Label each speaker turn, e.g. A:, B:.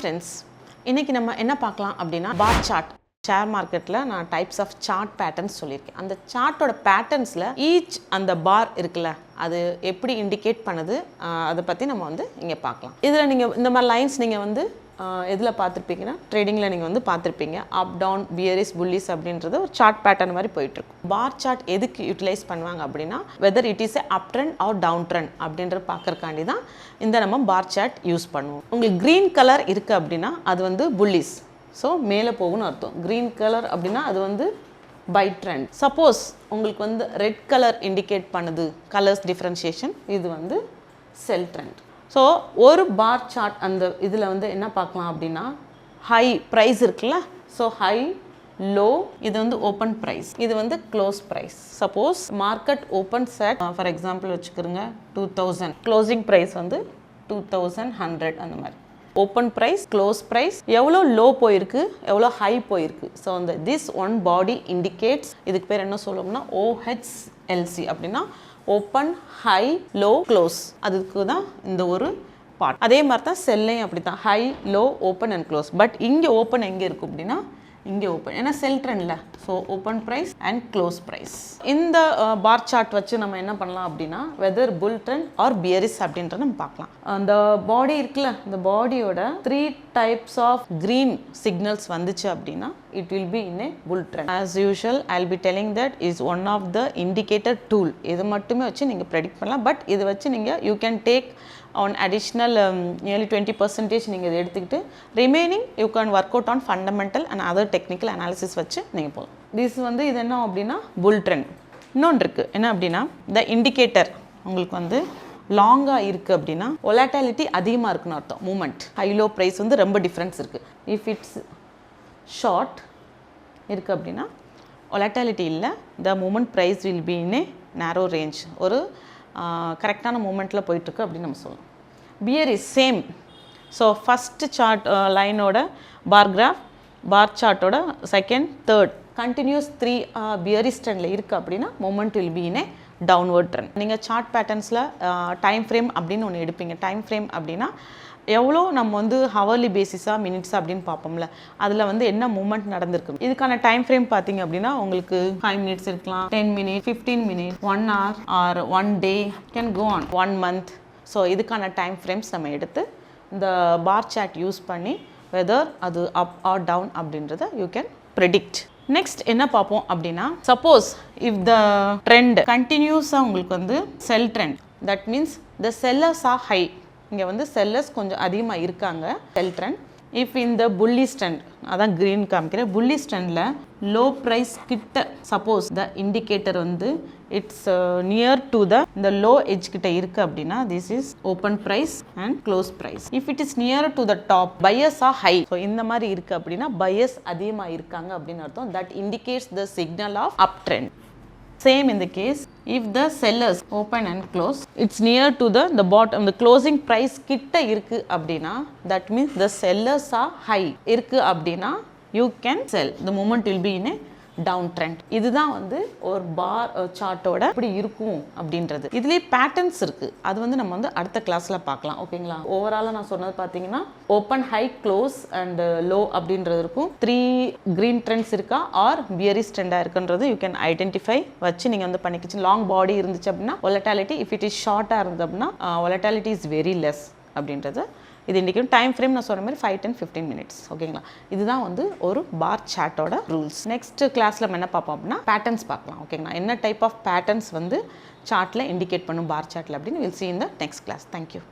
A: Friends, இன்றைக்கி நம்ம என்ன பார்க்கலாம் அப்படின்னா பார் சார்ட். ஷேர் மார்க்கெட்டில் நான் டைப்ஸ் ஆஃப் சார்ட் பேட்டர்ன்ஸ் சொல்லியிருக்கேன். அந்த சார்ட்டோட பேட்டர்ன்ஸில் ஈச் அந்த பார் இருக்குல்ல, அது எப்படி இண்டிகேட் பண்ணுது அதை பற்றி நம்ம வந்து இங்கே பார்க்கலாம். இதில் நீங்கள் இந்த மாதிரி லைன்ஸ் நீங்கள் வந்து எதில் பார்த்துருப்பீங்கன்னா ட்ரேடிங்கில் நீங்கள் வந்து பார்த்துருப்பீங்க. அப் டவுன் பியரிஸ் புல்லிஸ் அப்படின்றது ஒரு சார்ட் பேட்டர்ன் மாதிரி போயிட்டுருக்கும். பார் சார்ட் எதுக்கு யூட்டிலைஸ் பண்ணுவாங்க அப்படின்னா whether it is up trend or down trend அப்படின்றது பார்க்கறக்காண்டி தான் இந்த நம்ம பார் சார்ட் யூஸ் பண்ணுவோம். உங்களுக்கு க்ரீன் கலர் இருக்குது அப்படின்னா அது வந்து புல்லிஸ், ஸோ மேலே போகும்னு அர்த்தம். க்ரீன் கலர் அப்படின்னா அது வந்து பை ட்ரெண்ட். சப்போஸ் உங்களுக்கு வந்து ரெட் கலர் இண்டிகேட் பண்ணுது, கலர்ஸ் டிஃப்ரென்ஷியேஷன், இது வந்து செல் ட்ரெண்ட். ஸோ ஒரு பார் சார்ட் அந்த இதில் வந்து என்ன பார்க்கலாம் அப்படின்னா ஹை ப்ரைஸ் இருக்குல்ல, ஸோ ஹை லோ, இது வந்து ஓப்பன் ப்ரைஸ், இது வந்து close price. Suppose market open set for example வச்சுக்கிறோங்க 2000, க்ளோசிங் ப்ரைஸ் வந்து 2100 அந்த மாதிரி. ஓப்பன் ப்ரைஸ், க்ளோஸ் ப்ரைஸ், எவ்வளோ லோ போயிருக்கு, எவ்வளோ ஹை போயிருக்கு. ஸோ அந்த திஸ் ஒன் பாடி இண்டிகேட்ஸ், இதுக்கு பேர் என்ன சொல்லுவோம்னா OHLC அப்படின்னா ஓப்பன், ஹை, லோ, க்ளோஸ். அதுக்கு தான் இந்த ஒரு பார்ட். அதே மாதிரி தான் செல்லையும் அப்படி தான், high, low, open and close. But இங்கே ஓப்பன் எங்கே இருக்கும் அப்படின்னா இங்கே ஓப்பன், ஏன்னா செல் ட்ரெண்டில். So open price and close price. இந்த பார் சார்ட் வச்சு நம்ம என்ன பண்ணலாம் அப்படின்னா whether bull trend or bearish அப்படின்றத நம்ம பார்க்கலாம். அந்த பாடி இருக்குல்ல, இந்த பாடியோட 3 types ஆஃப் க்ரீன் சிக்னல்ஸ் வந்துச்சு அப்படின்னா it will be in a bull trend. As usual, I'll be telling that is one of the indicator tool. இது மட்டுமே வச்சு நீங்கள் ப்ரெடிக்ட் பண்ணலாம். பட் இதை வச்சு நீங்கள் you can take on additional nearly 20% நீங்கள் இதை எடுத்துக்கிட்டு remaining you can work out on fundamental and other technical analysis வச்சு நீங்கள் போகலாம். this வந்து இது என்ன அப்படின்னா bull trend. இன்னொன்று இருக்குது என்ன அப்படின்னா the indicator உங்களுக்கு வந்து லாங்காக இருக்குது அப்படின்னா volatility அதிகமாக இருக்குன்னு அர்த்தம். மூமெண்ட் ஹை லோ ப்ரைஸ் வந்து ரொம்ப டிஃப்ரென்ஸ் இருக்குது. இஃப் இட்ஸ் ஷார்ட் இருக்குது அப்படின்னா volatility இல்லை, the moment price will be in a narrow range, ஒரு கரெக்டான மூமெண்ட்டில் போயிட்டுருக்கு அப்படின்னு நம்ம சொல்லலாம். Bear is same. So first chart லைனோட பார் கிராஃப், பார் சார்ட்டோட செகண்ட், தேர்ட் கண்டினியூஸ் 3 பியரிஸ் ட்ரெண்டில் இருக்குது அப்படின்னா moment will be in a downward trend. நீங்கள் சார்ட் பேட்டர்ன்ஸில் டைம் ஃப்ரேம் அப்படின்னு ஒன்று எடுப்பீங்க. டைம் ஃப்ரேம் அப்படின்னா எவ்வளோ நம்ம வந்து ஹவர்லி பேசிஸாக மினிட்ஸ் அப்படின்னு பார்ப்போம்ல, அதில் வந்து என்ன மூமெண்ட் நடந்திருக்கு. இதுக்கான டைம் ஃப்ரேம் பார்த்தீங்க அப்படின்னா உங்களுக்கு 5 minutes இருக்கலாம், 10 minutes, 15 minutes, 1 hour or 1 day, can go on 1 month. So இதுக்கான டைம் ஃப்ரேம்ஸ் நம்ம எடுத்து இந்த பார் சார்ட் யூஸ் பண்ணி வெதர் அது அப் ஆர் டவுன் அப்படின்றத யூ கேன் ப்ரெடிக்ட். நெக்ஸ்ட் என்ன பார்ப்போம் அப்படின்னா சப்போஸ் இஃப் த ட்ரெண்ட் கண்டினியூஸாக உங்களுக்கு வந்து sell trend, that means the sellers are high. இங்கே வந்து செல்லர்ஸ் கொஞ்சம் அதிகமாக இருக்காங்க, செல் ட்ரெண்ட். இஃப் இந்த புல்லிஷ் ட்ரெண்ட், அதான் க்ரீன் காமிக்கிறேன், புல்லிஷ் ட்ரெண்டில் லோ ப்ரைஸ் கிட்ட சப்போஸ் த இண்டிகேட்டர் வந்து இட்ஸ் நியர் டு த இந்த லோ எட்ஜ் கிட்ட இருக்குது அப்படின்னா this is open price and close price. If it is near to the top, buyers are high. So இந்த மாதிரி இருக்குது அப்படின்னா பையர்ஸ் அதிகமாக இருக்காங்க அப்படின்னு அர்த்தம். That indicates the signal of up trend. Same in the case, if the sellers open and close, it's near to the bottom, the closing price கிட்ட இருக்கு அப்படின்னா that means the sellers are high இருக்கு அப்படின்னா you can sell. The moment will be in a down trend. இதுதான் வந்து ஒரு பார் சார்ட்டோட எப்படி இருக்கும் அப்படின்றது. இதுலேயே பேட்டர்ன்ஸ் இருக்குது, அது வந்து நம்ம வந்து அடுத்த கிளாஸில் பார்க்கலாம். ஓகேங்களா? ஓவராலாக நான் சொன்னது பார்த்தீங்கன்னா open, high, close and low அப்படின்றது இருக்கும். 3 க்ரீன் ட்ரெண்ட்ஸ் இருக்கா ஆர் பியரிஸ் ட்ரெண்டாக இருக்குன்றது யூ கேன் ஐடென்டிஃபை வச்சு நீங்கள் வந்து பண்ணிக்கிச்சு. லாங் பாடி இருந்துச்சு அப்படின்னா volatility, இஃப் இட் இஸ் ஷார்ட்டாக இருந்தது அப்படின்னா volatility இஸ் வெரி லெஸ் அப்படின்றது இது இன்றைக்கும். டைம் ஃப்ரேம் நான் சொன்ன மாதிரி 5, 10, 15 minutes. ஓகேங்களா? இதுதான் வந்து ஒரு பார் சார்ட்டோட ரூல்ஸ். நெக்ஸ்ட் கிளாஸில் நம்ம என்ன பார்ப்போம் அப்படின்னா பேட்டர்ன்ஸ் பார்க்கலாம். ஓகேங்களா? என்ன டைப் ஆஃப் பேட்டர்ன்ஸ் வந்து சார்ட்டில் இண்டிகேட் பண்ணும் பார் சார்ட்டில் அப்படின்னு will see in the next class. Thank you.